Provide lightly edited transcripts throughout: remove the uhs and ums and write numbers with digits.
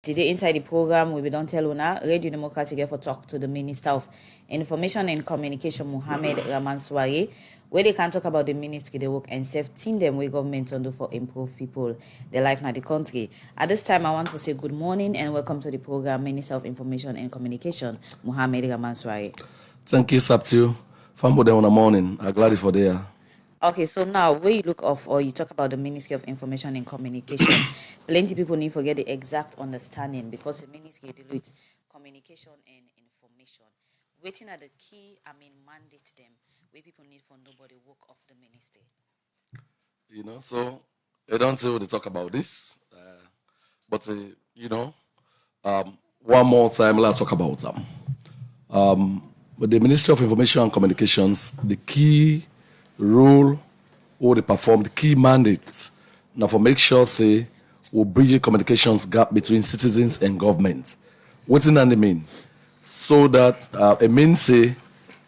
Today inside the program, we will don't tell Una, Radio Democratic for talk to the Minister of Information and Communication, Rahman Swarray, where they can talk about the ministry, the work and safety them where government to do for improve people, their life in the country. At this time, I want to say good morning and welcome to the program, Minister of Information and Communication, Rahman Swarray. Thank you, Sabtu. Fambo day on the morning. I'm glad for there. Okay, so now where you look off or you talk about the Ministry of Information and Communication, plenty people need to get the exact understanding because the ministry deals with communication and information. Waiting at the key, mandate them where people need for nobody work of the ministry. So I don't say they talk about this, but one more time let's talk about them. But the Ministry of Information and Communications, the key role or they perform the key mandate now for make sure say we bridge the communications gap between citizens and government. What's in that mean? So that it means say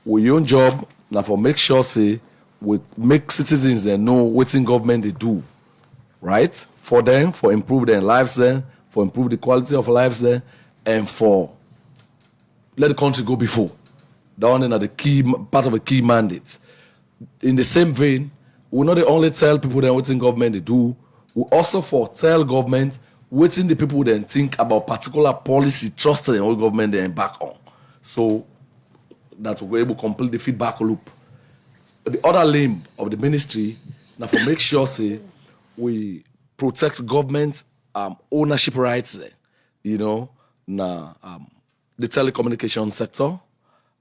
we own job now for make sure say we make citizens they know what's in government they do, right? For them, for improve their lives there, for improve the quality of lives there, and for let the country go before. That one is the key part of a key mandate. In the same vein, we not only tell people that what's in government they do, we also for tell government what's in the people then think about particular policy trusted in what government they embark on. So that we're able to complete the feedback loop. But the other limb of the ministry now for make sure say we protect government ownership rights, the telecommunication sector,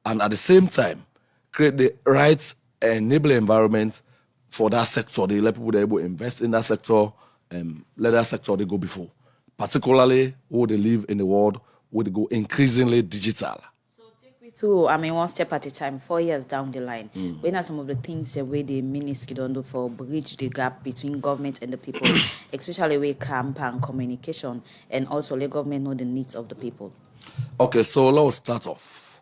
and at the same time create the rights enable environment for that sector. They let people be able to invest in that sector and let that sector they go before. Particularly who they live in the world where they go increasingly digital. So take me through, one step at a time, 4 years down the line. When are some of the things the way the ministry don't do for bridge the gap between government and the people, especially with campaign communication and also let government know the needs of the people? Okay, so let's start off.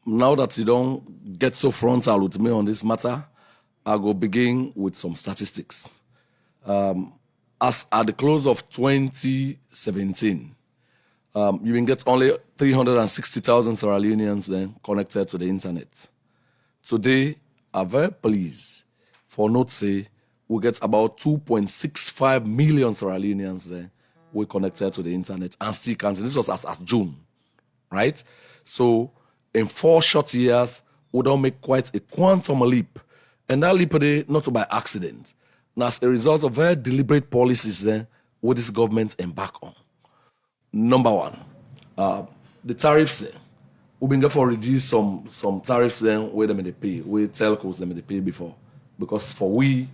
Now that you don't get so frontal with me on this matter, I'll go begin with some statistics. As at the close of 2017, you can get only 360,000 Sierra Leoneans then connected to the internet. Today, I'm very pleased for note say we get about 2.65 million Sierra Leoneans then we connected to the internet and still counting. This was as at June, right? So in 4 short years, we don't make quite a quantum leap. And that leap not by accident. And as a result of very deliberate policies what this government embark on. Number one, the tariffs. We've been going for reduce some tariffs where they pay, where telcos they pay before. Because for we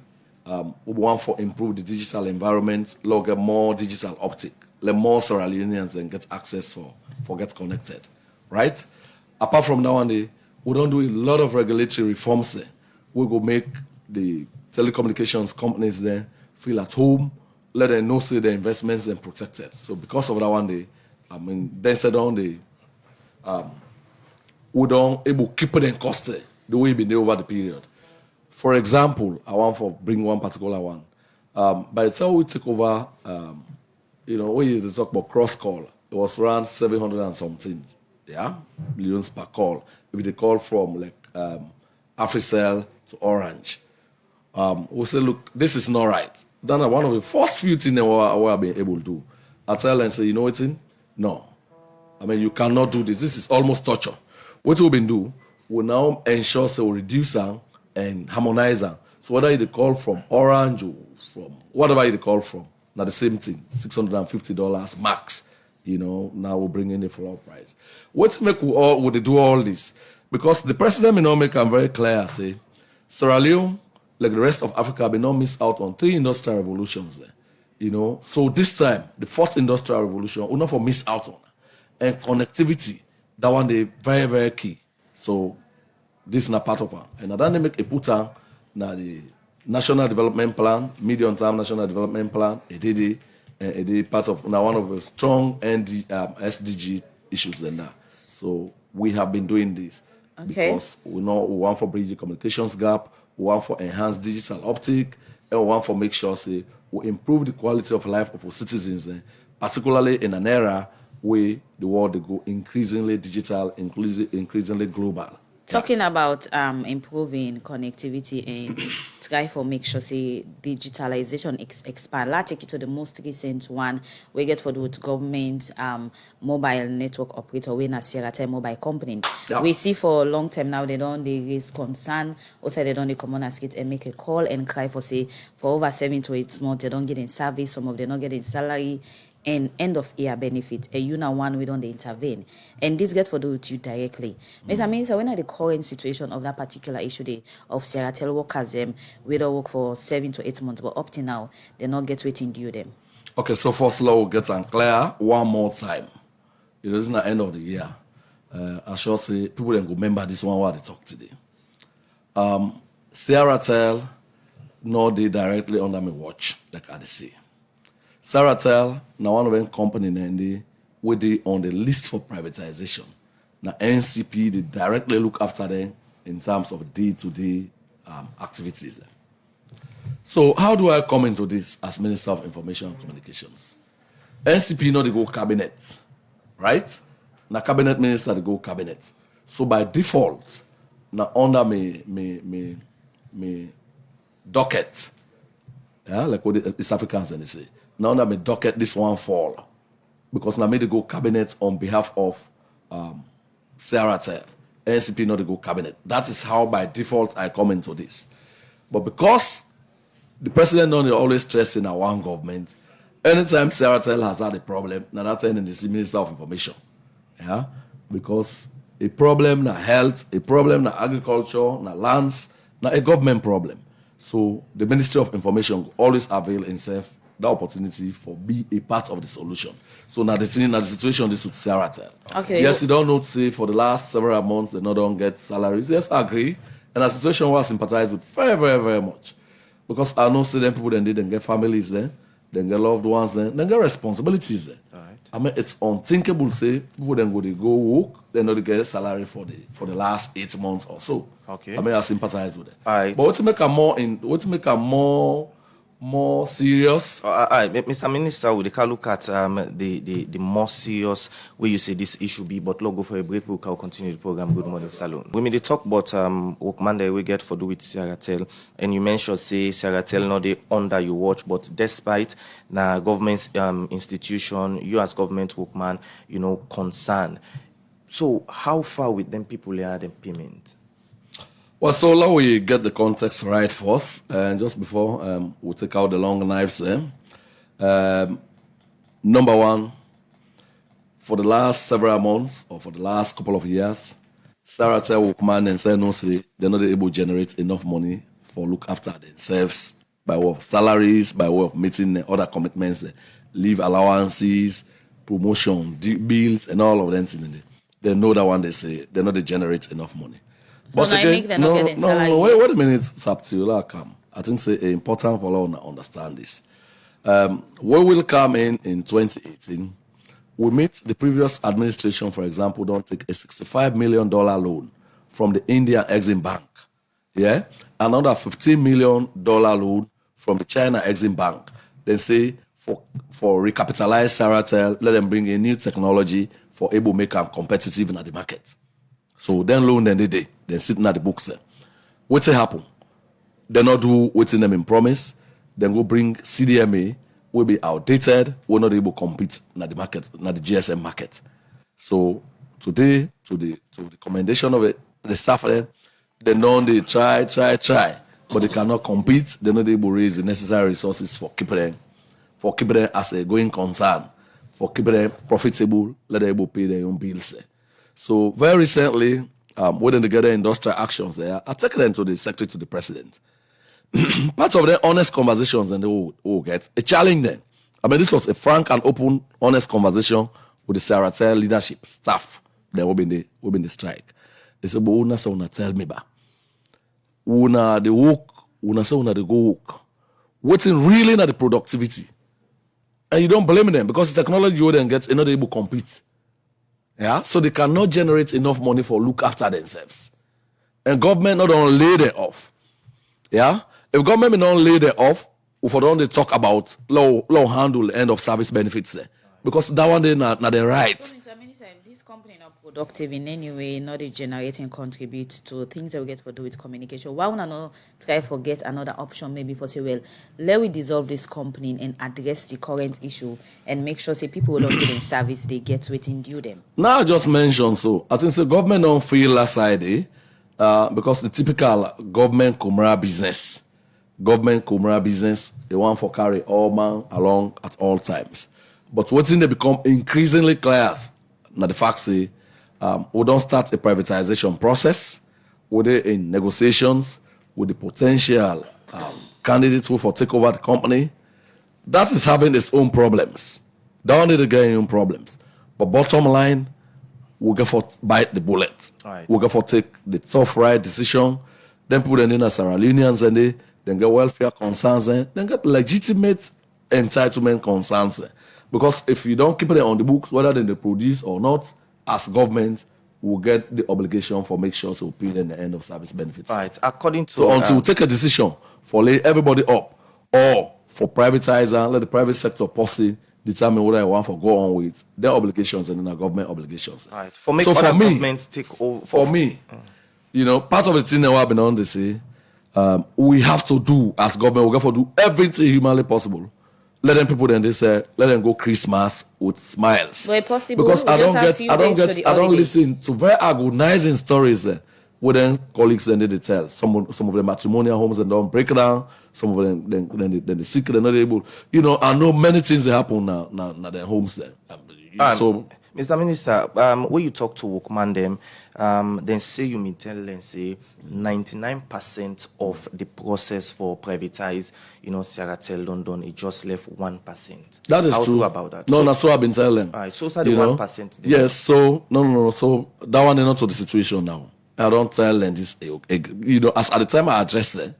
want for improve the digital environment, get more digital uptick, let more Sierra Leoneans and get access for get connected, right? Apart from that one, we don't do a lot of regulatory reforms. We go make the telecommunications companies there feel at home, let them know say their investments and protected. So because of that one, then said on we don't able to keep them cost the way we been there over the period. For example, I want to bring one particular one. By the time we take over, when you talk about cross call, it was around 700 and something. Yeah, millions per call. If they call from Africell to Orange, we say, look, this is not right. Then one of the first few things we are being able to do, I tell them and say, you know what? No, you cannot do this. This is almost torture. What we've been do, we now ensure so we reduce them and harmonize them. So whether you call from Orange or from whatever you call from, not the same thing. $650 max. Now we'll bring in the floor price. What make would they do all this? Because the president may not make them very clear, say, Sierra Leone, like the rest of Africa, may not miss out on 3 industrial revolutions there. So this time, the 4th industrial revolution, will not for miss out on. And connectivity, that one they very, very key. So this is not part of it. And then they make a put on the National Development Plan, medium-term National Development Plan, it part of now one of the strong SDG issues in that. So we have been doing this because we know we want for bridge the communications gap, we want for enhanced digital uptake, and we want for make sure say we improve the quality of life of our citizens, particularly in an era where the world they go increasingly digital, increasingly global. Talking about improving connectivity and try for make sure say digitalization expand. Let's take it to the most recent one we get for the government mobile network operator when a Seratel mobile company. Yeah. We see for a long time now they raise concern. Also they don't come on ask it and make a call and cry for say for over 7 to 8 months they don't get in service, some of them not getting salary and end of year benefit, a one we don't intervene. And this get for do with you directly. Mr. Minister, when are the current situation of that particular issue day of Seratel workers we don't work for 7 to 8 months, but up to now they not get waiting due them. Okay, so first law will get unclear one more time. It isn't the end of the year. I shall say people then go remember this one while they talk today. Seratel no they directly under my watch, like I say. Seratel, now one of them company where they on the list for privatization. Now NCP they directly look after them in terms of day-to-day activities. So how do I come into this as Minister of Information and Communications? NCP know they go cabinet, right? Now cabinet minister they go cabinet. So by default, now under me docket, yeah, like what the East Africans then they say. Now that me docket this one fall because now me they go cabinet on behalf of Seratel. NCP not to go cabinet. That is how by default I come into this. But because the president don't always stress in our one government, anytime Seratel has had a problem, now that's in the Minister of Information. Yeah? Because a problem na health, a problem na agriculture, na lands, na a government problem. So the Ministry of Information always avail itself the opportunity for be a part of the solution. So now the situation this with Seratel. Okay. Yes, you don't know say for the last several months they not don't get salaries. Yes, I agree. And the situation was sympathized with very, very, very much. Because I know say them people then get families there, then get loved ones there, then get responsibilities there. All right. I mean it's unthinkable say people then they go work, they not get salary for the last 8 months or so. Okay. I mean I sympathize with it. All right. But what to make a more serious. Mr. Minister, we can look at the more serious way you say this issue be, but let's go for a break. We'll continue the program. Good morning, Salon. We may talk about workman that we get for do with Seratel, and you mentioned say Seratel not they under your watch, but despite na government institution, you as government workman, concern. So how far with them people are the payment? Well, so let we get the context right first, and just before we take out the long knives. Number one, for the last several months or for the last couple of years, Seratel workman and say no say they're not able to generate enough money for look after themselves by way of salaries, by way of meeting other commitments, leave allowances, promotion, bills, and all of them. They know that one they say they're not generate enough money. But So again, no, wait a minute, Saptiola come. I think it's important for all to understand this. We will come in 2018. We meet the previous administration, for example, don't take a $65 million loan from the Indian Exim Bank. Yeah? Another $15 million loan from the China Exim Bank. They say for recapitalize Seratel, let them bring in new technology for able to make them competitive in the market. So then loan then they sitting at the books there. What's happen? They not do what's in them in promise. Then go bring CDMA, will be outdated, we're not able to compete in the market, in the GSM market. So today, to the commendation of it, the staff there, they know they try, but they cannot compete. They're not able to raise the necessary resources for keeping them as a going concern, for keeping them profitable, let them able to pay their own bills. So very recently, within together industrial actions there, I take them to the secretary to the president. Part of the honest conversations and they will get a challenge then. I mean, this was a frank and open, honest conversation with the Seratel leadership staff. They will be in the strike. They said, but una say una tell me ba. Una the work, una say una the go work. Waiting really at the productivity. And you don't blame them because the technology you then get not able to compete. Yeah, so they cannot generate enough money for look after themselves. And government not only lay them off. Yeah, if government not lay them off, if don't they talk about low handle end of service benefits there. because that one they not the right. So, Mr. Minister, if this company not productive in any way, not generating contribute to things that we get to do with communication, why would I not try to get another option maybe for say, well, let we dissolve this company and address the current issue and make sure say people who don't get in service they get waiting due them. Now I just mentioned so I think the government don't feel that side because the typical government commercial business, they want for carry all man along at all times. But what's in they become increasingly clear now the fact say we don't start a privatization process, we're in negotiations with the potential candidates who for take over the company. That is having its own problems. That one is getting own problems. But bottom line, we'll get for bite the bullet. Right. We'll get for take the tough right decision, then put them in as Sierra-Leoneans and they then get welfare concerns and then get legitimate entitlement concerns. Because if you don't keep it on the books, whether they produce or not, as government, we'll get the obligation for make sure to pay them the end of service benefits. Right. According to So until we take a decision for lay everybody up or for privatizer, let the private sector policy determine whether I want to go on with their obligations and then our government obligations. right. For make So other for me- governments take over. For me, part of the thing that I've been on to say, we have to do as government, we have to do everything humanly possible. Let them people then they say, let them go Christmas with smiles. But possible, Because we I just don't have get, few I don't days for get, the I don't holidays. listen to very agonizing stories. With them colleagues and they tell some of them matrimonial homes and don't break down. Some of them then they sick, they're not able. I know many things that happen now their homes there. So Mr. Minister, when you talk to workman them, then say you mean tell them say 99% of the process for privatize, Seratel London, it just left 1%. that is How true. about that? No, So- that's what I've been telling. All right, so it's the You know? 1%. Yes, so no. So that one is not to the situation now. I don't tell them this. As at the time I address it,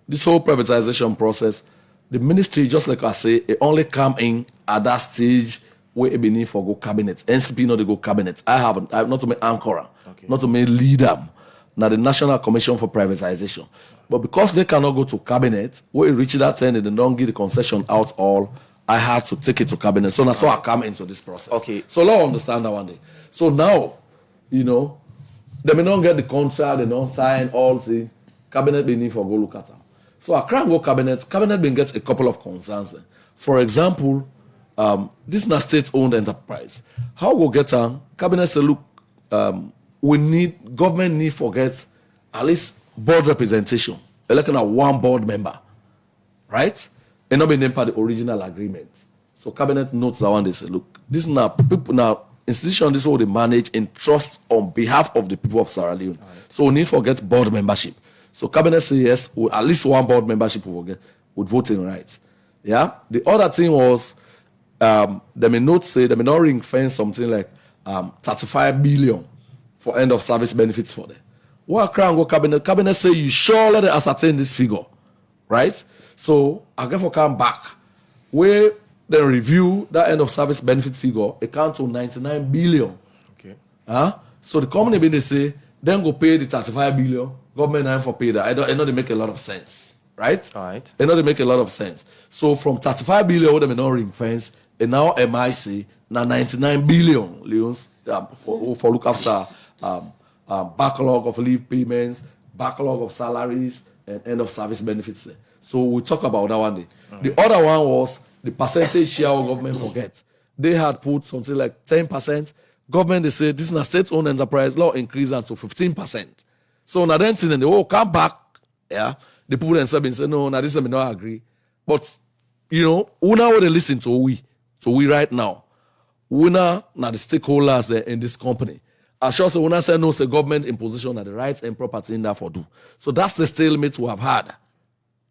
this whole privatization process, the ministry, just like I say, it only come in at that stage where it be need for go cabinet. NCP not to go cabinet. I have not to make anchor, not to make leader. Now the National Commission for Privatization. But because they cannot go to cabinet, where it reach that end, they don't give the concession out all. I had to take it to cabinet. So that's how I come into this process. Okay. So let's understand that one day. So now, they may not get the contract, they don't sign all the cabinet they need for go look at them. So I can't go cabinet. Cabinet been get a couple of concerns. For example, this is a state-owned enterprise. How we get them? Cabinet say, look, government need forget at least board representation. They're looking at one board member, right? And not be named by the original agreement. So cabinet notes that one. They say, look, this is now people now. Institution, this is what they manage in trust on behalf of the people of Sierra Leone. Right. So we need to forget board membership. So cabinet say yes, at least one board membership will get with voting rights. Yeah. The other thing was they may not ring fence something like 35 billion for end of service benefits for them. What can't go cabinet? Cabinet say you sure let them ascertain this figure, right? So I get for come back where. Then review that end of service benefit figure, it counts to 99 billion. Okay. So the company they say, then go pay the 35 billion, government ain't for pay that. I know they make a lot of sense, right? All right. I know they make a lot of sense. So from 35 billion, what they may not ring fence, and now MIC, now 99 billion leons for look after backlog of leave payments, backlog of salaries, and end of service benefits. So we talk about that one day. Right. The other one was the percentage share of government forget. They had put something like 10%. Government, they say, this is a state-owned enterprise, law increase that to 15%. So now then, they all come back, yeah. The people themselves and say, no, now this may not agree. But, who now would they listen to we right now? Who now the stakeholders there in this company. I sure say, when I say no, say government in position at the rights and property in there for do. So that's the stalemate we have had.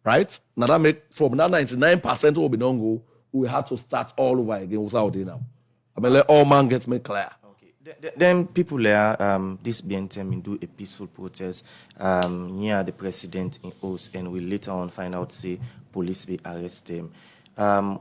Right? Now that make from that 99% will be don't go, we have to start all over again without day now. I mean let all man get me clear. Okay. Then people there, this BNTM do a peaceful protest near the president in Oz, and we later on find out say police will arrest them.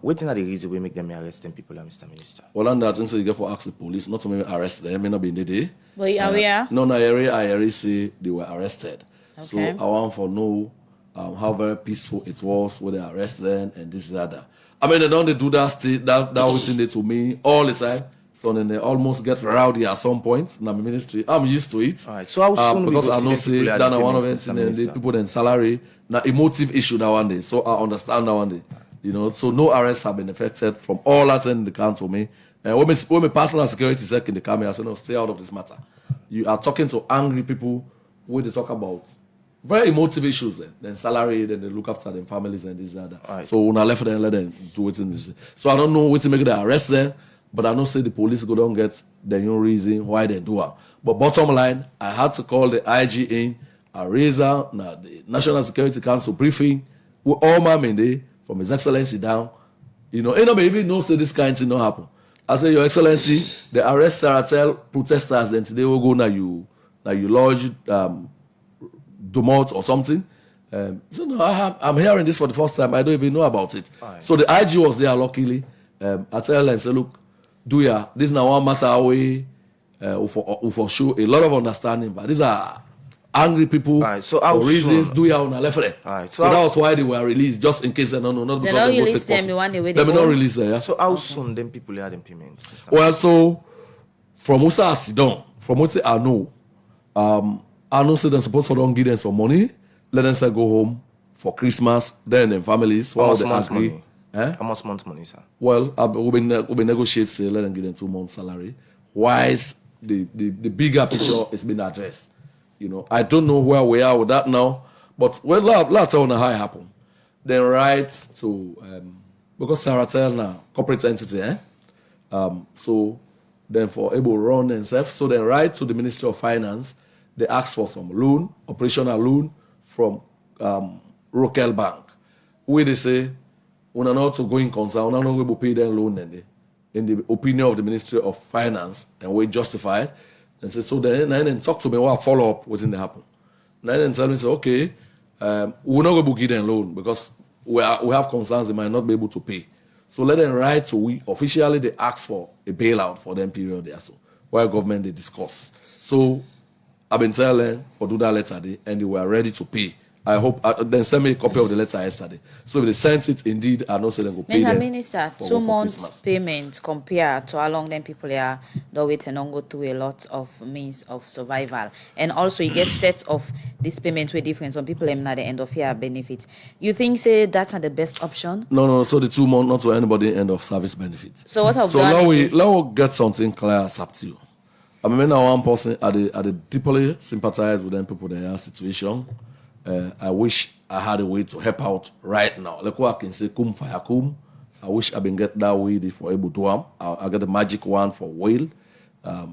What are the reasons we make them arrest them people, Mr. Minister? Well, and that so you get for ask the police, not to maybe arrest them, may not be in the day. But are we? No, I already say they were arrested. Okay. So I want for know how very peaceful it was with the arrest then and this and that. I mean, they don't do that waiting there to me all the time. So then they almost get rowdy at some point in my ministry. I'm used to it. All right. So how soon because we go I know see say them that people one of payments, it, Mr. and the Minister? people then salary, now emotive issue now one day. So I understand that one day. You know, so no arrests have been affected from all that in the council me. And when my personal security sec in the camera, I said, no, stay out of this matter. You are talking to angry people where they talk about very emotive issues then salary, then they look after their families and this and that. Right. So when I left them, let them do it in this. So I don't know what to make the arrest them, but I know say the police go don't get the own reason why they do it. But bottom line, I had to call the IG in, I raise out now the National Security Council briefing with all my men there, from His Excellency down. You know, ain't nobody even knows that this kind of thing not happen. I say, Your Excellency, the arrest Seratel protesters, then today will go now you lodge Dumont or something. So no, I'm hearing this for the first time. I don't even know about it. Right. So the IG was there luckily. I tell them, say, look, do ya, this now one matter away for sure a lot of understanding, but these are angry people Right, so how for reasons soon? do ya on a left there. Right, So that was why they were released, just in case they don't know, not They because don't they go release take them the one day where Let they me not go. release them, yeah. So how soon them people had them payment? Mr. Well, so from what I see done, from what I know say they're supposed to don't give them some money, let them say go home for Christmas, then them families, How while much they month agree. money? Eh? How much month money, sir? Well, we negotiate, say, let them give them 2 months salary. Whilst the bigger picture is being addressed. You know, I don't know where we are with that now, but when let's tell how it happened. Then write to because Seratel now corporate entity, so then for able to run themselves, so they write to the Ministry of Finance. They ask for some loan, operational loan from Rokel Bank, where they say, "We are not to go in concern, we are not going to pay them loan." In the opinion of the Ministry of Finance, and we justify it. And say, so then talk to me what follow up what's in the happen. Then tell me, say, okay, we're not going to give them loan because we have concerns they might not be able to pay. So let them write to we officially they ask for a bailout for them period there. So while government they discuss. So I've been telling for do that letter day and they were ready to pay. I hope then send me a copy of the letter yesterday. So if they sent it indeed, I know say they go pay Mr. them. Minister, for 2 months Christmas. payment compared to how long them people are do wait and don't go through a lot of means of survival. And also you get set of this payment way different. Some people are at the end of year benefits. You think say that's not the best option? No. So the 2 months not to anybody end of service benefits. So what have So done now in we get something clear as up to you. I mean, now one person I deeply sympathize with them people in their situation. I wish I had a way to help out right now. Like what I can say, kum fire kum. I wish I been get that way for able to do. I got the magic one for whale.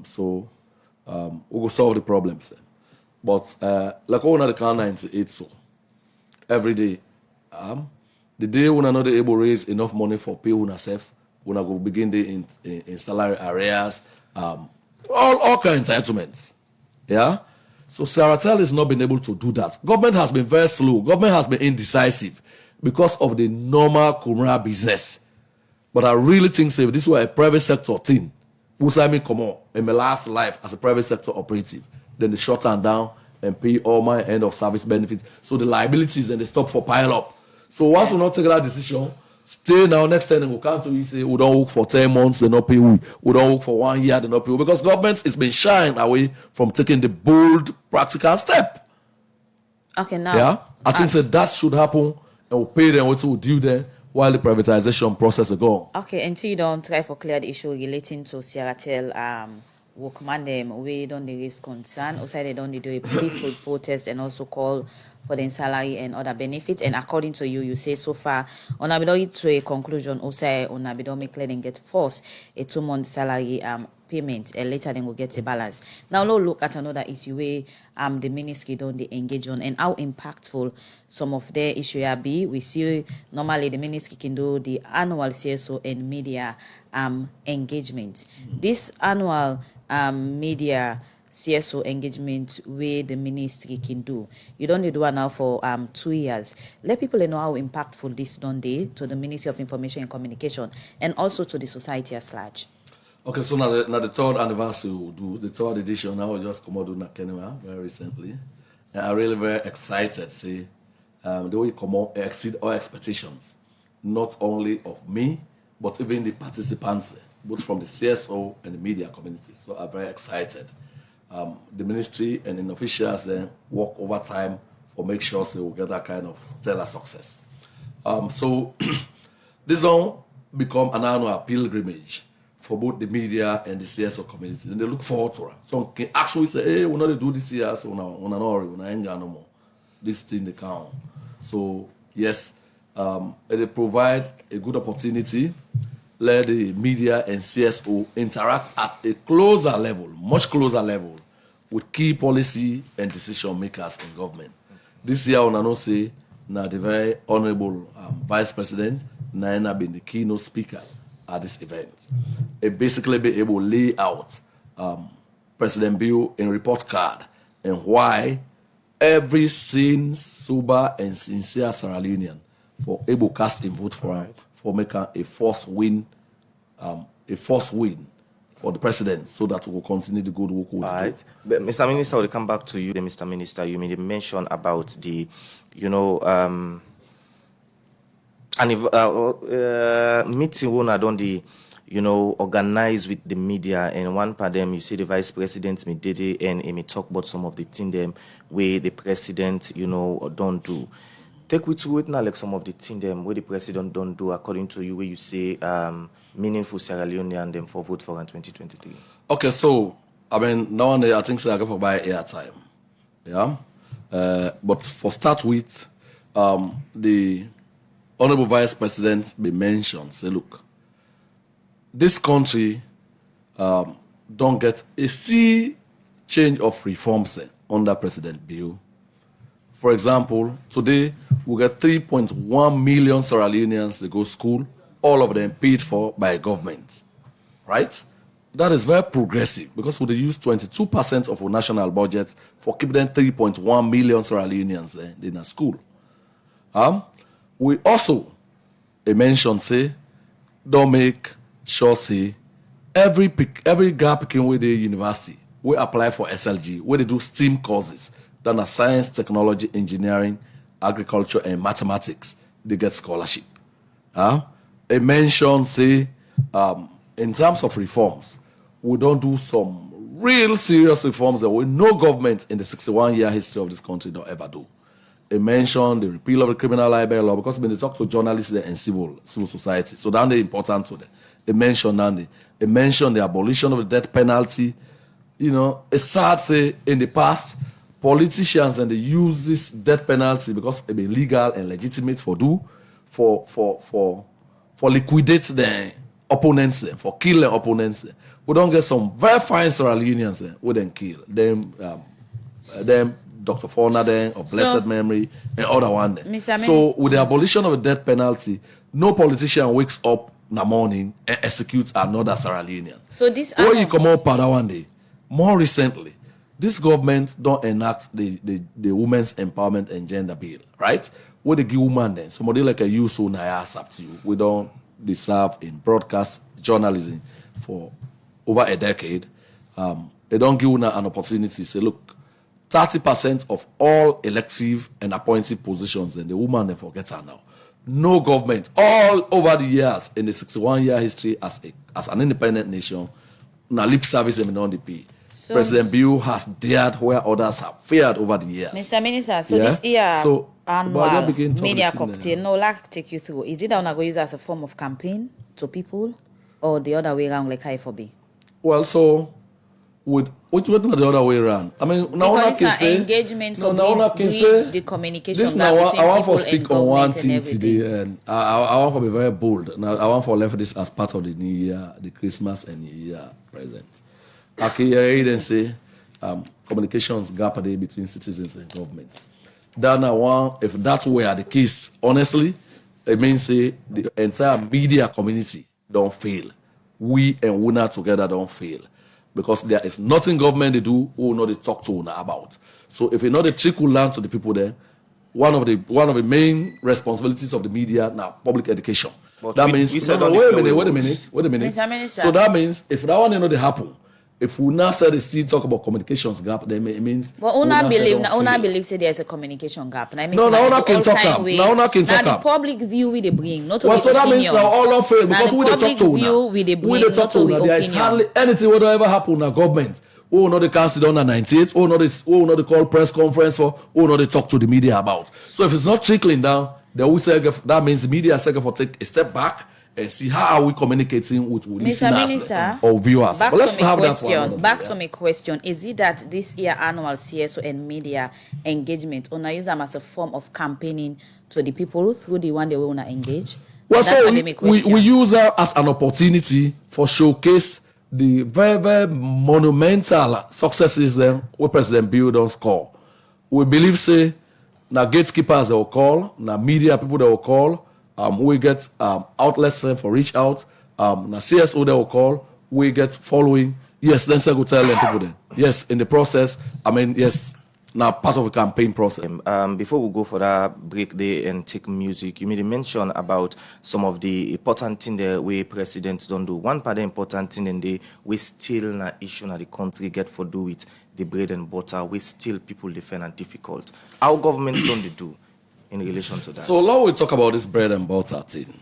So we will solve the problems. But like one of the car 98 so every day, the day when I'm not able to raise enough money for pay on herself, when I go begin the in salary areas, all kind of entitlements. Yeah. So Seratel has not been able to do that. Government has been very slow. Government has been indecisive because of the normal Kumra business. But I really think if this were a private sector thing, who said me come on in my last life as a private sector operative, then they shut down and pay all my end of service benefits. So the liabilities and they stop for pile up. So once we not take that decision, stay now next time we come to you say we don't work for 10 months, they not pay we don't work for 1 year, they not pay we. Because government is been shying away from taking the bold practical step. Okay, now. Yeah. I think that should happen and we'll pay them what we'll do there while the privatization process is going. Okay, until you don't try for clear the issue relating to Seratel workman them, we don't raise concern. Also, they don't do a peaceful protest and also call for the salary and other benefits. And according to you, you say so far, on a bit to a conclusion, also on a bit make letting get forced a 2 month salary payment and later then we'll get a balance. Now let's look at another issue where the ministry don't they engage on and how impactful some of their issue are be. We see normally the ministry can do the annual CSO and media engagement. This annual media CSO engagement where the ministry can do. You don't do it now for 2 years. Let people know how impactful this done day to the Ministry of Information and Communication and also to the society as large. Okay, so now the third anniversary we'll do, the third edition now we just come out with Kenema very recently. And I'm really very excited, see, the way you come on exceed all expectations, not only of me, but even the participants, both from the CSO and the media community. So I'm very excited. The ministry and the officials then work overtime for make sure so we'll get that kind of stellar success. So this don't become an annual pilgrimage for both the media and the CSO community. And they look forward to it. Some can actually say, hey, we're not do this here, so we're not ain't got no more. This thing they count. So yes, it provide a good opportunity. Let the media and CSO interact at a closer level, much closer level, with key policy and decision makers in government. This year, I want to say, now the very honorable Vice President, Naina been the keynote speaker at this event. It basically be able to lay out President Bill in report card and why every sane, sober, and sincere Sierra Leonean for able cast a vote for him, for making a force win for the president, so that we will continue the good work. All right. But Mr. Minister, we'll come back to you. Mr. Minister, you made a mention about the, meeting when I don't the, organize with the media, and one part them, you see the vice president me did it, and me talk about some of the things them where the president, don't do. Take we through it now, like some of the things them where the president don't do, according to you, where you say meaningful Sierra Leonean them for vote for in 2023. Okay, so nowadays I think so I go for buy airtime, yeah. But for start with, the honorable vice president be mentioned. Say, look, this country don't get a sea change of reforms under President Bill. For example, today we get 3.1 million Sierra Leoneans to go to school, all of them paid for by government, right? That is very progressive because we use 22% of our national budget for keeping them 3.1 million Sierra Leoneans in a school. We also, mention say, don't make sure say, every gap picking with the university, we apply for SLG, where they do STEAM courses, that are science, technology, engineering, agriculture, and mathematics, they get scholarship. A mention say, in terms of reforms, we don't do some real serious reforms that no government in the 61-year history of this country don't ever do. They mention the repeal of the criminal libel law because when they talk to journalists and civil society, so that's important to them. They mention the abolition of the death penalty. It's sad to say in the past, politicians and they use this death penalty because it be legal and legitimate for liquidate the opponents, for kill the opponents. We don't get some very fine Sierra Leoneans we then kill them. Dr. Fauna then of blessed memory and other one. So with the abolition of the death penalty, no politician wakes up in the morning and executes another Sierra Leonean. So this or you come up one day. More recently, this government don't enact the women's empowerment and gender bill, right? Where they give women then somebody like a you so nice up to you. We don't deserve in broadcast journalism for over a decade. They don't give women an opportunity. Say, look, 30% of all elective and appointed positions, and the woman they forget her now. No government all over the years in the 61-year history as an independent nation, na lip service and on the pay. So, President Bill has dared where others have failed over the years. Mr. Minister, so this year annual media cocktail, no, like take you through. Is it that we're going to use as a form of campaign to people, or the other way around, like IFOB? Well, so with which way the other way around? Now I can say engagement for the communication. This now I want to speak on one thing today, and I want to be very bold. Now I want to leave this as part of the New Year, the Christmas and New Year present. Okay, you then say communications gap a day between citizens and government. That now if that were the case, honestly, it means say the entire media community don't fail. We and WUNA together don't fail. Because there is nothing government they do who know they talk to WUNA about. So if you know the trickle down to the people there, one of the main responsibilities of the media now public education. But that means wait a minute. So that means if that one they happen, if we now say they still talk about communications gap, then it means. But una believe say there's a communication gap. No, una can talk up. Now una can talk up. Now the public view we they bring, not well, only so that means opinion. now all of fail because we they talk to view we they bring, not to only una. There is opinion. hardly anything will ever happen in the government. Oh, not the council on the 98th. Oh, not the call press conference for. Oh, not they talk to the media about. So if it's not trickling down, then we say that means the media say for take a step back and see how are we communicating with listeners or viewers. Back but let's to have my that question. Back to my question: is it that this year annual CSO and media engagement una use them as a form of campaigning to the people through the one they want to engage? Well, so we use her as an opportunity for showcase the very, very monumental successes we President Bill don't score. We believe say now gatekeepers they will call, now media people they will call. We get outlets for reach out. Now CSO they will call. We get following. Yes, then say go tell them people then. Yes, in the process. I mean, yes, now part of the campaign process. Before we go for that break there and take music, you made a mention about some of the important things the way presidents don't do. One part of the important thing in the we still na issue na the country get for do with the bread and butter. We still people defend and difficult. Our governments don't do in relation to that. So now we talk about this bread and butter thing.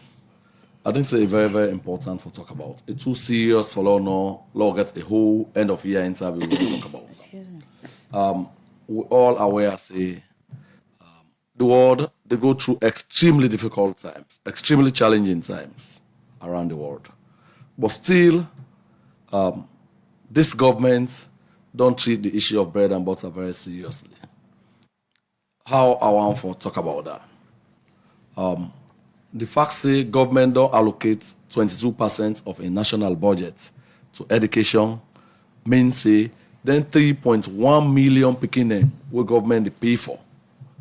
I think it's very, very important for talk about. It's too serious for law get a whole end of year interview we talk about. Excuse me. We all aware say the world they go through extremely difficult times, extremely challenging times around the world. But still, this government don't treat the issue of bread and butter very seriously. How I want to talk about that. The fact say government don't allocate 22% of a national budget to education means say then 3.1 million Pekin will government they pay for.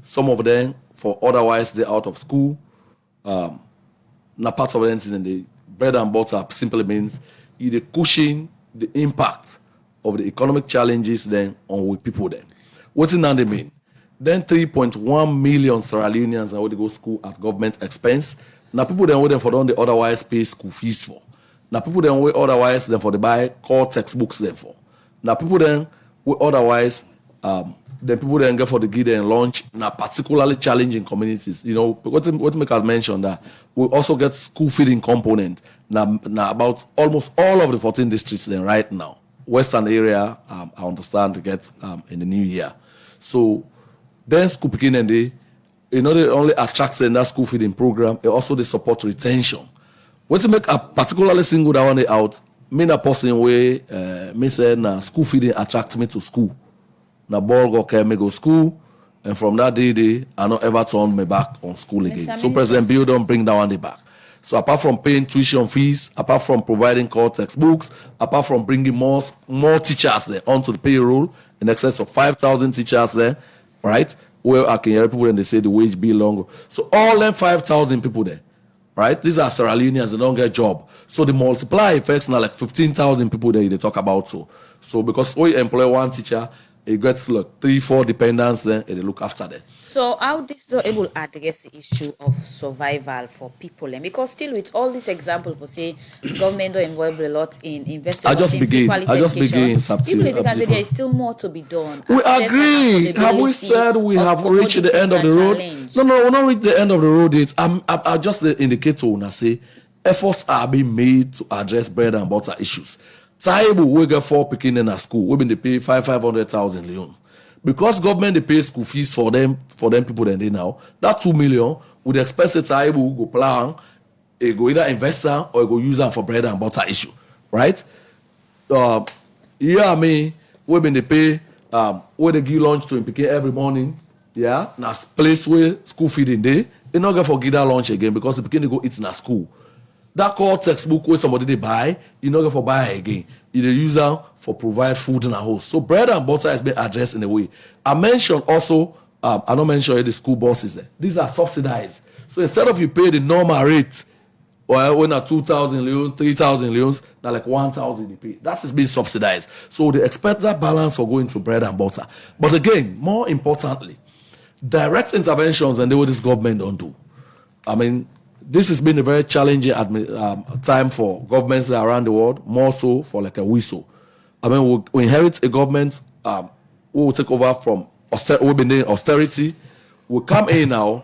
Some of them for otherwise they're out of school. Now part of them is in the bread and butter simply means they cushion the impact of the economic challenges then on with people then. What's in that they mean? Then 3.1 million Sierra Leoneans are going to go to school at government expense. Now people then wait for them they otherwise pay school fees for. Now people then wait otherwise then for the buy core textbooks then for. Now people then will otherwise then people then get for the give and launch now particularly challenging communities. You know, what make us mention that we also get school feeding component now about almost all of the 14 districts then right now. Western area, I understand to get in the new year. So then school picking and they only attracts in that school feeding program, it also they support retention. What to make a particularly single that one out, me na person way me say na school feeding attract me to school. Na ball go carry me go school, and from that day I not ever turn me back on school again. So President Bill don't bring that one day back. So apart from paying tuition fees, apart from providing core textbooks, apart from bringing more teachers there onto the payroll, in excess of 5,000 teachers there, right? Where I can hear people and they say the wage bill longer. So all them 5,000 people there, right? These are Sierra Leoneans, they don't get a job. So the multiply effects now like 15,000 people there they talk about so because we employ one teacher, it gets like 3-4 dependents then and they look after them. So how this do able to address the issue of survival for people? And because still with all these examples for say government do involve a lot in investing. I just begin People can say there is still more to be done. We agree. Have we said we have reached the end of the road? No, we're not reached the end of the road yet. I just indicate to una say efforts are being made to address bread and butter issues. Taibu we get 4 Pekin in a school. We've been pay 500,000 Leone. Because government they pay school fees for them people then they now, that 2 million would expect that Taibu go plan, it go either investor or go use them for bread and butter issue. Right? Yeah, I mean, we've been they pay where they give lunch to him Pekin every morning. Yeah, na place where school feeding day. They not get for give that lunch again because the Pekin they go eat in a school. That core textbook where somebody they buy, you not get for buy again. You they use them for provide food in a house. So bread and butter has been addressed in a way. I mentioned also, I don't mention the school buses there. These are subsidized. So instead of you pay the normal rate, or when at 2,000 Leones, 3,000 Leones, now like 1,000 they pay. That is being subsidized. So they expect that balance for going to bread and butter. But again, more importantly, direct interventions and what this government don't do. I mean, this has been a very challenging time for governments around the world, more so for like a whistle. I mean, we inherit a government who will take over from we've been doing austerity. We come in now,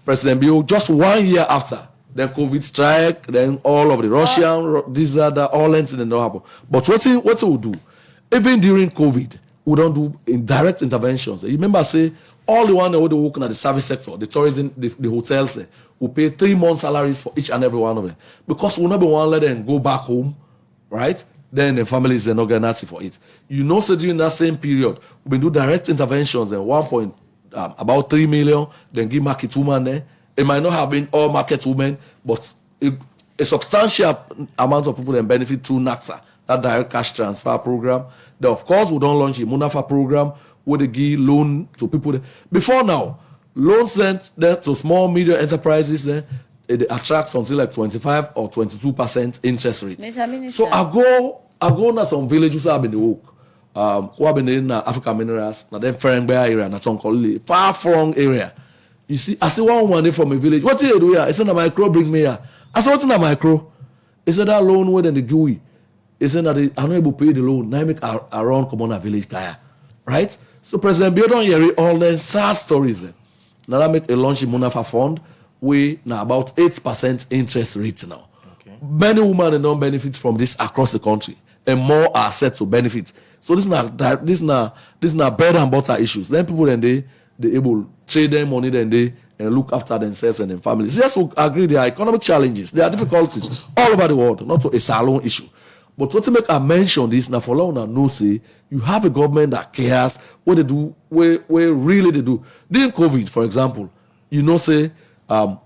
President Bill, just 1 year after, then COVID strike, then all of the Russian, this, that, all ends and don't happen. But what we do, even during COVID, we don't do indirect interventions. You remember, say, all the one that are working at the service sector, the tourism, the hotels, we pay 3 months salaries for each and every one of them. Because we never want to let them go back home, right? Then the families are not getting nothing for it. You know, so during that same period, we been do direct interventions and about 3 million, then give market women there. It might not have been all market women, but a substantial amount of people then benefit through NAXA, that direct cash transfer program. Then, of course, we don't launch a Munafa program where they give loan to people. Before now, loans sent then to small, medium enterprises, then it attracts something like 25 or 22% interest rate. Mr. Minister. So I go now some villages who have been the work. Who have been in African minerals, now then Ferengbe area, na Tonkolili, far flung area. You see, I see one day from a village. What do you do here? I said, "A micro bring me here." I said, "What's in a micro?" He said, "That loan where then the GUI." He said that I'm not able to pay the loan. Now I make around come on a village kaya, right? So President Bill don't hear all the sad stories. Now I make a launch in Munafa fund. We now about 8% interest rate now. Okay. Many women don't benefit from this across the country, and more are set to benefit. So this is not bread and butter issues. Then people then they able to trade their money then they and look after themselves and their families. Yes, we agree there are economic challenges, there are difficulties all over the world, not to a salon issue. But what to make I mention this now for long no say you have a government that cares what they do, where really they do. During COVID, for example, you know say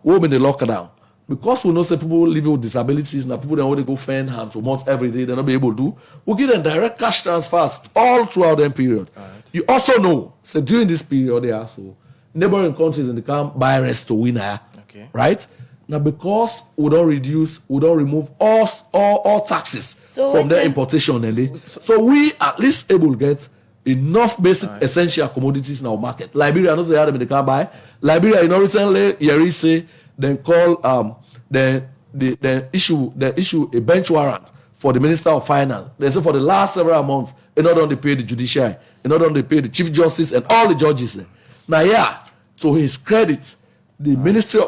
we've been in lockdown. Because we know say people living with disabilities, now people that want to go fend hand to months every day, they're not be able to do. We give them direct cash transfers all throughout that period. Right. You also know, so during this period, they are so neighboring countries and they can't buy rest to win here. Okay. Right? Now because we don't remove all taxes from their importation and so we at least able to get enough basic essential commodities in our market. Liberia knows they can't buy. Liberia, you know, recently Yeri say then call the issue a bench warrant for the Minister of Finance. They say for the last several months, in order to pay the judiciary, in order to pay the Chief Justice and all the judges. Now, yeah, to his credit, the Ministry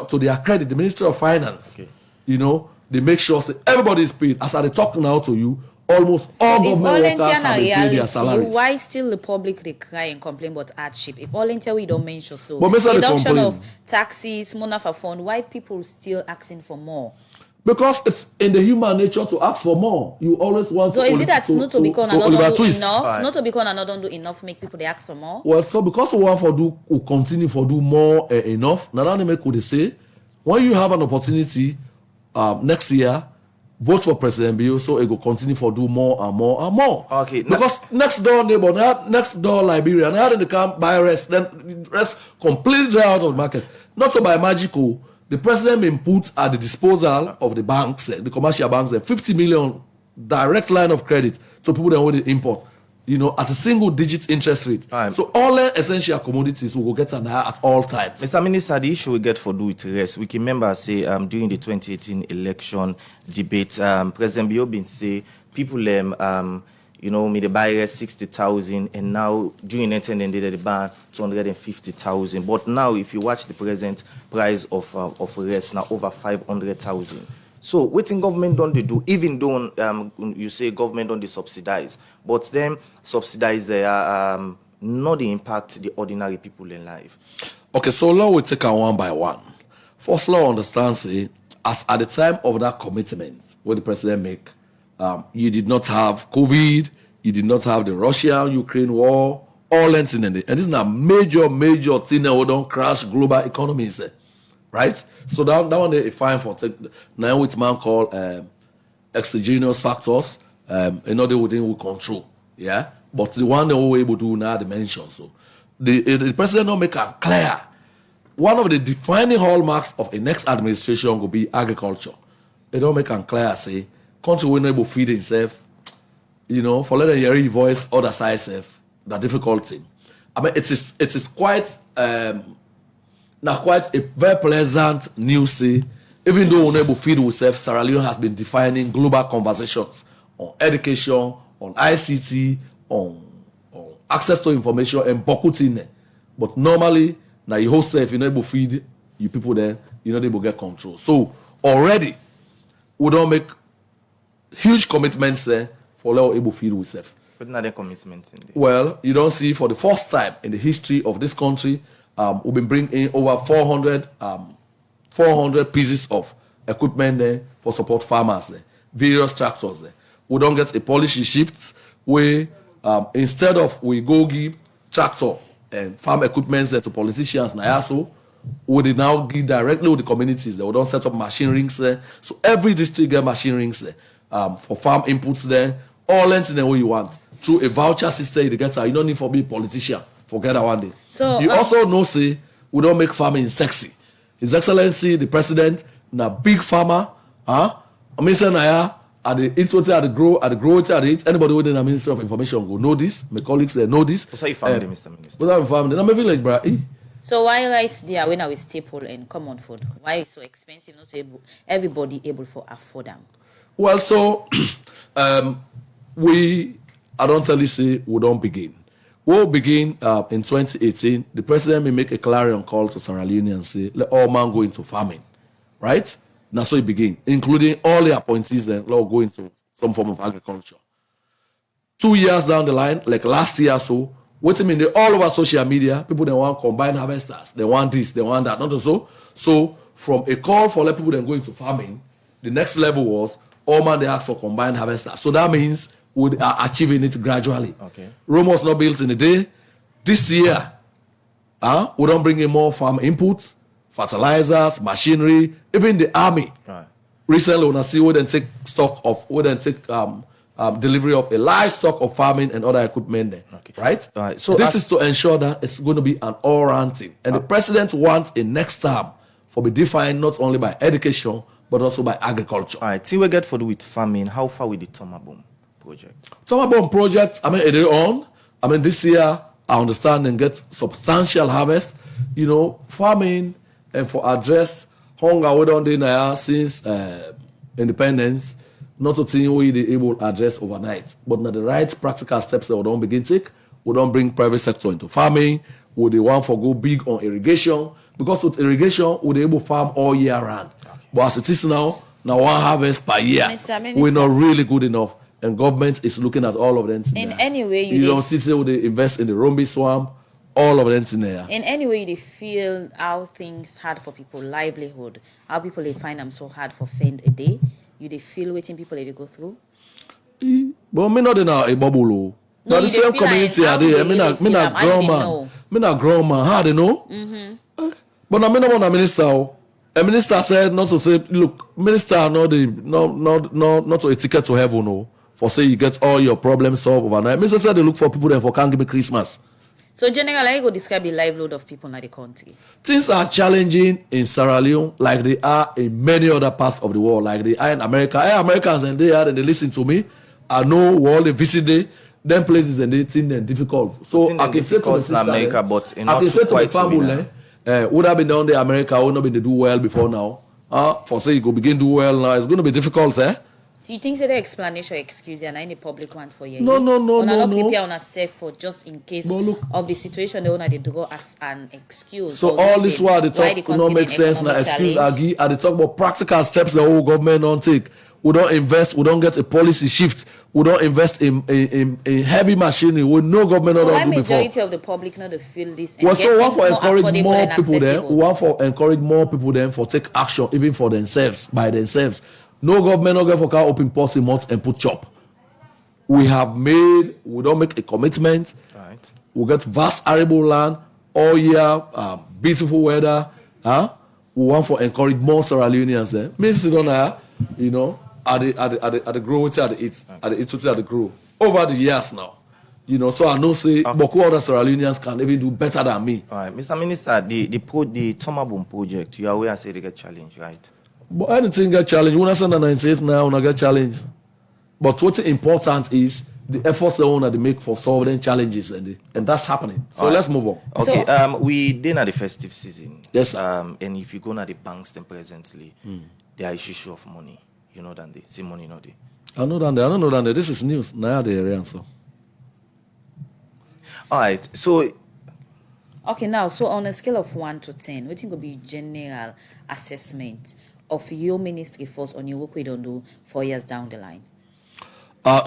of Finance, you know, they make sure say everybody is paid. As I talk now to you, almost all government workers have been paid their salaries. Why still the public they cry and complain about hardship? If volunteer we don't mention so, but reduction of taxes, Munafa fund, why people still asking for more? Because it's in the human nature to ask for more. You always want so to. So is it that not to become another do enough? Right. Not to become another do enough make people they ask for more? Well, so because we want for do, we continue for do more enough. Now they make what they say. When you have an opportunity next year, vote for President Bill, so it will continue for do more and more and more. Okay. Because next door neighbor, next door Liberia, now they can't buy rest, then rest completely dry out of the market. Not to buy magical. The president may put at the disposal of the banks, the commercial banks, 50 million direct line of credit to people that want to import, you know, at a single digit interest rate. So all the essential commodities will get an eye at all times. Mr. Minister, the issue we get for do it rest. We can remember say during the 2018 election debate, President Bio been say people you know, me the buy rest 60,000 and now during the intended they ban 250,000. But now if you watch the present price of rest now over 500,000. So what in government don't they do? Even though you say government don't they subsidize, but them subsidize they are not the impact the ordinary people in life. Okay, so now we take one by one. First, law understand say as at the time of that commitment what the president make. You did not have COVID, you did not have the Russia-Ukraine war, all ends in it. And this is a major thing that we don't crash global economies, right? So that one they fine for now what man call exogenous factors, another within we control, yeah. But the one that we're able to do now dimension. So the president don't make it clear. One of the defining hallmarks of a next administration will be agriculture. They don't make it clear, say. Country will not able to feed itself, you know, for letting hear voice other side self, the difficulty. I mean, it is quite not quite a very pleasant news. See, even though we're not able to feed ourselves, Sierra Leone has been defining global conversations on education, on ICT, on access to information, and bokutin. But normally, now you whole self, you know, able feed you people there, you know, they will get control. So already, we don't make huge commitments for our able feed with self. But not the commitments in there. Well, you don't see for the first time in the history of this country, we've been bringing in over 400 pieces of equipment there for support farmers there, various tractors there. We don't get a policy shift where instead of we go give tractor and farm equipment there to politicians now so we did now give directly with the communities there. We don't set up machine rings there. So every district get machine rings there for farm inputs there. All lengths in the way you want. Through a voucher system, you get you don't need for be a politician. Forget that one day. So you also know say we don't make farming sexy. His Excellency the President, na big farmer, I mean say na at the institute, at the grow, at the anybody within the Ministry of Information go know this. My colleagues they know this. What's how you found Mr. Minister? What's how you found I'm a village, bro. So why rice there when we staple and common food? Why is so expensive? Not everybody able to afford them. Well, so I don't tell you say we don't begin. We'll begin in 2018. The president may make a clarion call to Sierra Leone and say, let all man go into farming. Right? Now so it begin, including all the appointees and all go into some form of agriculture. 2 years down the line, like last year or so, what I mean, all over social media, people they want combined harvesters. They want this, they want that, not so. So from a call for let people then go into farming, the next level was all man they ask for combined harvesters. So that means we are achieving it gradually. Okay. Rome was not built in a day. This year, we don't bring in more farm inputs, fertilizers, machinery, even the army. Right. Recently, when I see we then take delivery of a livestock of farming and other equipment there. Okay. Right? Right. So this is to ensure that it's going to be an all-round thing. And the president wants a next term for be defined not only by education, but also by agriculture. All right. Till we get for do with farming, how far with the Tomabom project? Tomabom project, I mean, it is on. I mean, this year, I understand and get substantial harvest. You know, farming and for address hunger we don't do now since independence, not a thing we they able to address overnight. But now the right practical steps that we don't begin take, we don't bring private sector into farming, we the one for go big on irrigation. Because with irrigation, we they able to farm all year round. Okay. But as it is now one harvest per year, we're not really good enough. And government is looking at all of them. In any way you don't see they invest in the Rombi swamp, all of them in there. In any way they feel how things hard for people, livelihood, how people they find them so hard for fend a day, you they feel waiting people they go through? But me not in a bubble. No, the same community are there. Me not grown man. How they know? Mm-hmm. But I mean, not a minister. A minister said not to say, look, minister not to a ticket to heaven, no. For say you get all your problems solved overnight. Minister said they look for people then for can't give me Christmas. So generally, how you go describe the livelihood of people in the country? Things are challenging in Sierra Leone like they are in many other parts of the world, like they are in America. Hey, Americans and they are and they listen to me. I know all they visit them places and they think they're difficult. So I can say to the sister, America, but I can say to the family, would have been down there America, would not been to do well before now. For say you go begin do well now, it's going to be difficult, eh? So you think so the explanation excuse and any public want for you? No. Prepare on a safe for just in case of the situation they want to go as an excuse. So all this while they talk no make sense now excuse agi and they talk about practical steps the whole government don't take. We don't invest, we don't get a policy shift, we don't invest in heavy machinery, we no government don't do before. Why majority of the public not to feel this? Well, so we want for encourage more people then. We want for encourage more people then for take action even for themselves, by themselves. No government not get for car open ports in months and put chop. We don't make a commitment. Right. We get vast arable land all year, beautiful weather. We want for encourage more Sierra Leoneans there. Me sit on there, you know, at the grow, at the grow. Over the years now. You know, so I know say Boku other Sierra Leoneans can even do better than me. All right, Mr. Minister, the Tomabom project, you are aware I say they get challenged, right? But anything get challenged. When I send a 98 now, when I get challenged. But what's important is the efforts they want to make for solving challenges, and that's happening. So let's move on. Okay, we did at the festive season. Yes, sir. And if you go to the banks then presently, there is issue of money. You know that they see money, not they. I know down there. I don't know down there. This is news. Now the area answer. All right. So Okay, now, so on a scale of 1 to 10, what think will be general assessment of your ministry force on your work we don't do 4 years down the line? I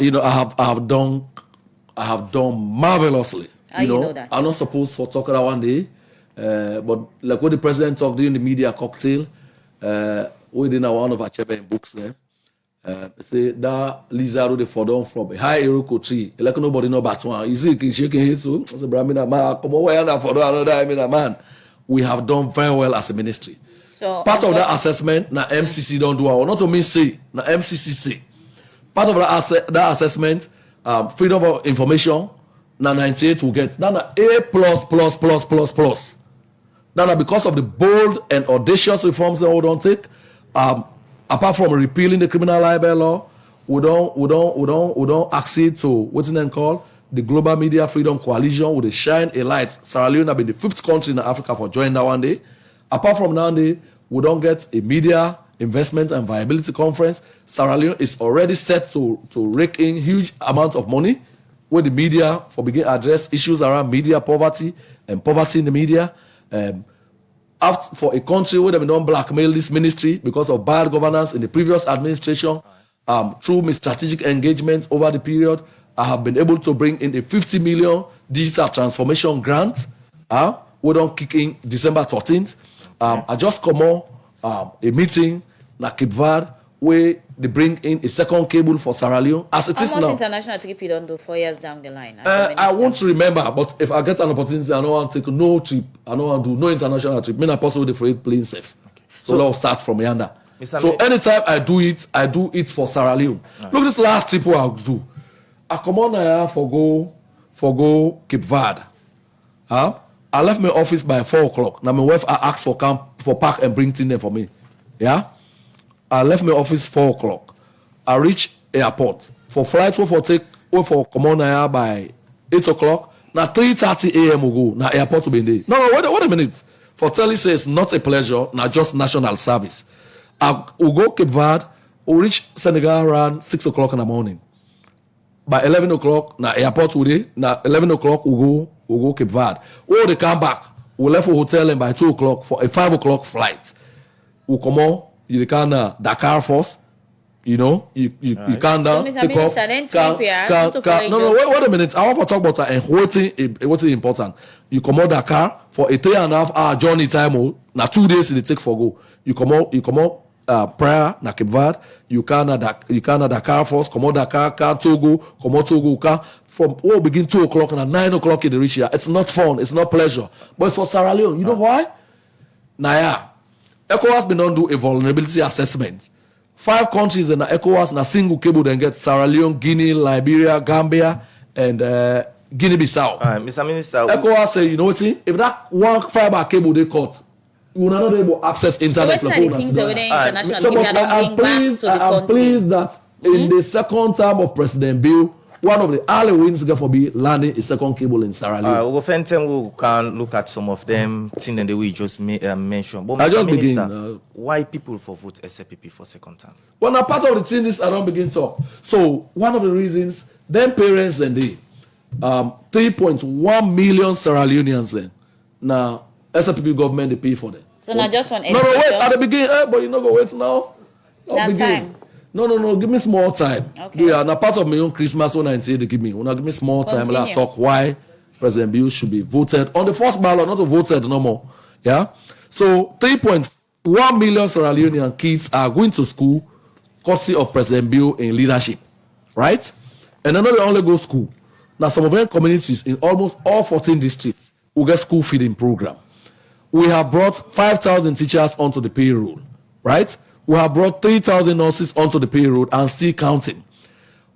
have done marvelously. How you know that? I'm not supposed to talk that one day, but like what the president talked during the media cocktail, we did one of our chairman books there. Say that lizard they fall down from a high Iroko tree. Like nobody know about one. You see, shaking his so the Brahmina man, come away and for another man. We have done very well as a ministry. So part of that assessment, na MCC don't do our not to me say, na MCC say. Part of that assessment, freedom of information, na 98 will get. Now na A plus. Now because of the bold and audacious reforms that we don't take, apart from repealing the criminal libel law, we don't accede to what's it called the Global Media Freedom Coalition with a shine a light. Sierra Leone have been the 5th country in Africa for joining that one day. Apart from now day, we don't get a media investment and viability conference. Sierra Leone is already set to rake in huge amounts of money with the media for begin address issues around media poverty and poverty in the media. For a country where they don't blackmail this ministry because of bad governance in the previous administration, through my strategic engagement over the period, I have been able to bring in a 50 million digital transformation grant. We don't kick in December 13th. I just come on a meeting na Cape Verde where they bring in a second cable for Sierra Leone as it is now. How much international trip you don't do 4 years down the line? I won't remember, but if I get an opportunity, I don't want to take no trip. I don't want to do no international trip. Me not possible for it playing safe. Okay. So let's start from yonder. So anytime I do it for Sierra Leone. Right. Look, this last trip what I do. I come on here for go Cape Verde. I left my office by 4 o'clock. Now my wife asked for park and bring things there for me. Yeah. I left my office 4 o'clock. I reach airport. For flights for come on here by 8 o'clock. Now 3:30 a.m. we go. Now airport to be there. No, wait a minute. For Telly says not a pleasure, not just national service. We'll go Cape Verde, we'll reach Senegal around 6 o'clock in the morning. By 11 o'clock, now airport today, now 11 o'clock we'll go Cape Verde. Or they come back. We left a hotel and by 2 o'clock for a 5 o'clock flight. We'll come on. You can Dakar first, you can down, take off. Wait a minute. I want to talk about that and what's important. You come out Dakar for a 3.5 hour journey time. Now 2 days it take for go. You come out Praia na Cape Verde. You can Dakar first. Come out Dakar, Togo. Come out Togo. From begin 2 o'clock and at 9 o'clock in the reach here. It's not fun. It's not pleasure. But it's for Sierra Leone. You know why? Naya. ECOWAS been do a vulnerability assessment. 5 countries in the ECOWAS na single cable then get Sierra Leone, Guinea, Liberia, Gambia, and Guinea-Bissau. Mr. Minister, ECOWAS say, you know what? If that one fiber cable they cut, you will not be able to access internet. So I'm pleased that in the second term of President Bill, one of the early wins for be landing a second cable in Sierra Leone. We can look at some of them things that we just mentioned. But I just Minister, begin. Why people for vote SLPP for second term? Well, now part of the things I don't begin talk. So one of the reasons, them parents and they 3.1 million Sierra Leoneans then now SLPP government they pay for them. So not just on wait at the beginning, but you not go wait now. Time. No, give me small time. Okay. Yeah, now part of my own Christmas when I say they give me. When I give me small time, I'll talk why President Bill should be voted on the first ballot, not voted no more. Yeah. So 3.1 million Sierra Leonean kids are going to school courtesy of President Bill in leadership. Right? And then they only go school. Now some of them communities in almost all 14 districts will get school feeding program. We have brought 5,000 teachers onto the payroll. Right? We have brought 3,000 nurses onto the payroll and still counting.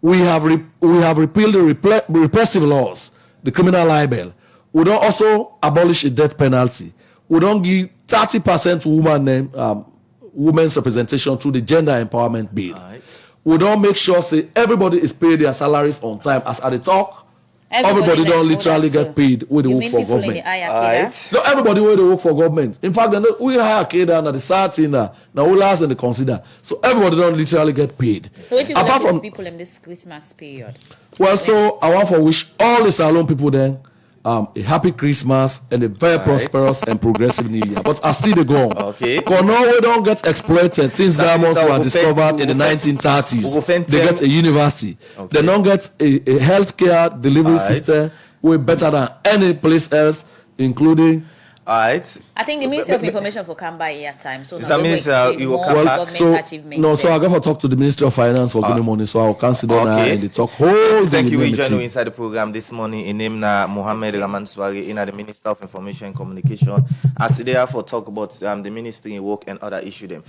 We have repealed the repressive laws, the criminal libel. We don't also abolish the death penalty. We don't give 30% women's representation through the gender empowerment bill. Right. We don't make sure say everybody is paid their salaries on time. As at the talk, Everybody don't literally get paid with the You work mean for people in government. the higher Alright. No, everybody where they work for government. In fact, we hire Kada and the starting now we last and they consider. So everybody don't literally get paid. So what you Apart going to from people in this Christmas period? well, so I want to wish all the salon people then a happy Christmas and a very prosperous and progressive New Year. But I see the go on. Okay. Because Norway don't get exploited since diamonds were discovered in the 1930s. They get a university. Okay. They don't get a healthcare delivery system way better than any place else, including. Alright. I think the Ministry of Information for Kamba year time. So Is now that they will Minister explain you more will about come government So achievements. no, so there. I got to talk to the Ministry of Finance for giving money. So I'll consider now Okay. and they talk whole Thank you. We join you meeting. inside the program this morning. In name na Mohammed Rahman Swarray, in the Minister of Information and Communication. As they therefore talk about the ministry in work and other issues them.